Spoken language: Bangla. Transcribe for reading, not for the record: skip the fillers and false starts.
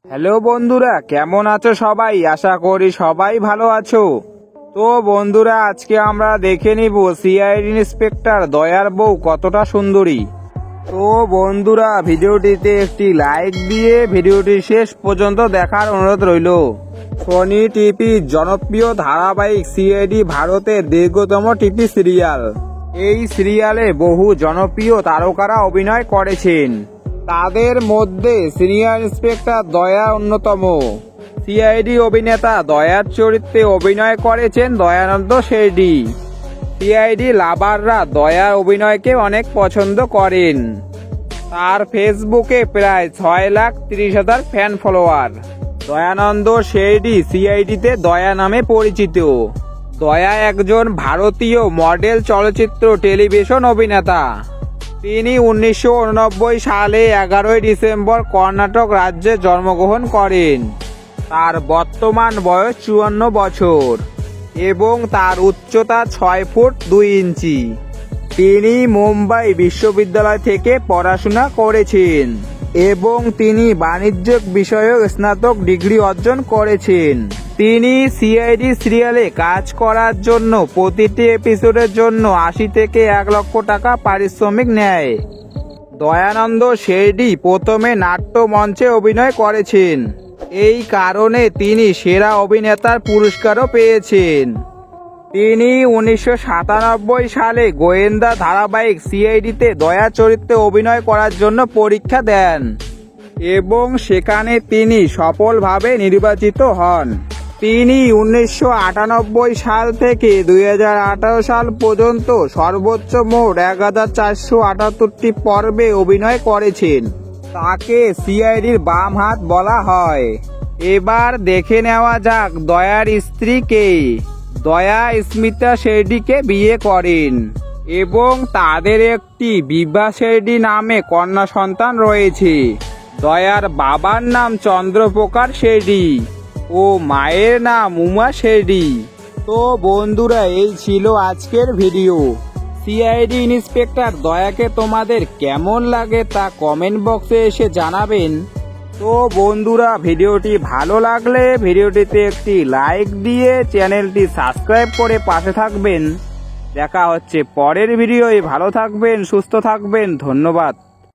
হ্যালো বন্ধুরা, কেমন আছো সবাই? আশা করি সবাই ভালো আছো। তো বন্ধুরা, আজকে আমরা দেখে নিব সিআইডি ইন্সপেক্টর দয়ার বউ কতটা সুন্দরী। তো বন্ধুরা, ভিডিওটিতে একটি লাইক দিয়ে ভিডিওটি শেষ পর্যন্ত দেখার অনুরোধ রইল। সোনি টিভির জনপ্রিয় ধারাবাহিক সিআইডি ভারতের দীর্ঘতম টিভি সিরিয়াল। এই সিরিয়ালে বহু জনপ্রিয় তারকারা অভিনয় করেছেন। তাদের মধ্যে সিনিয়র ইন্সপেক্টর দয়া অন্যতম। সিআইডি অভিনেতা দয়ার চরিত্রে অভিনয় করেছেন দয়ানন্দ শেরডি। সিআইডি লাভাররা দয়ার অভিনয়কে অনেক পছন্দ করেন। তার ফেসবুকে প্রায় 6,30,000 ফ্যান ফলোয়ার। দয়ানন্দ শেরডি সিআইডিতে দয়া নামে পরিচিত। দয়া একজন ভারতীয় মডেল, চলচ্চিত্র, টেলিভিশন অভিনেতা। তিনি 1989 সালে 11 ডিসেম্বর কর্ণাটক রাজ্যে জন্মগ্রহণ করেন। তার বর্তমান বয়স 54 বছর এবং তার উচ্চতা 6 ফুট 2 ইঞ্চি। তিনি মুম্বাই বিশ্ববিদ্যালয় থেকে পড়াশোনা করেছেন এবং তিনি বাণিজ্য বিষয়ক স্নাতক ডিগ্রি অর্জন করেছেন। তিনি সিআইডি সিরিয়ালে কাজ করার জন্য প্রতিটি এপিসোডের জন্য 80 থেকে 1 লক্ষ টাকা পারিশ্রমিক নেয়। দয়ানন্দ শেরডি প্রথমে নাট্য মঞ্চে অভিনয় করেছেন। এই কারণে তিনি সেরা অভিনেতার পুরস্কারও পেয়েছেন। তিনি 1997 সালে গোয়েন্দা ধারাবাহিক সিআইডিতে দয়া চরিত্রে অভিনয় করার জন্য পরীক্ষা দেন এবং সেখানে তিনি সফলভাবে নির্বাচিত হন। তিনি 1998 সাল থেকে 2018 সাল পর্যন্ত সর্বোচ্চ মোট 1478টি পর্বে অভিনয় করেছেন। তাকে সিআইডির বাম হাত বলা হয়। এবার দেখে নেওয়া যাক দয়ার স্ত্রী কে। দয়া স্মিতা শেরডিকে বিয়ে করেন এবং তাদের একটি বিভা শেরডি নামে কন্যা সন্তান রয়েছে। দয়ার বাবার নাম চন্দ্রপ্রকাশ শেরডি ও মায়ের নাম উমা শেরডি। তো বন্ধুরা, এই ছিল আজকের ভিডিও। সিআইডি ইন্সপেক্টর দয়াকে তোমাদের কেমন লাগে তা কমেন্ট বক্সে এসে জানাবেন। তো বন্ধুরা, ভিডিওটি ভালো লাগলে ভিডিওটিতে একটি লাইক দিয়ে চ্যানেলটি সাবস্ক্রাইব করে পাশে থাকবেন। দেখা হচ্ছে পরের ভিডিওয়। ভালো থাকবেন, সুস্থ থাকবেন, ধন্যবাদ।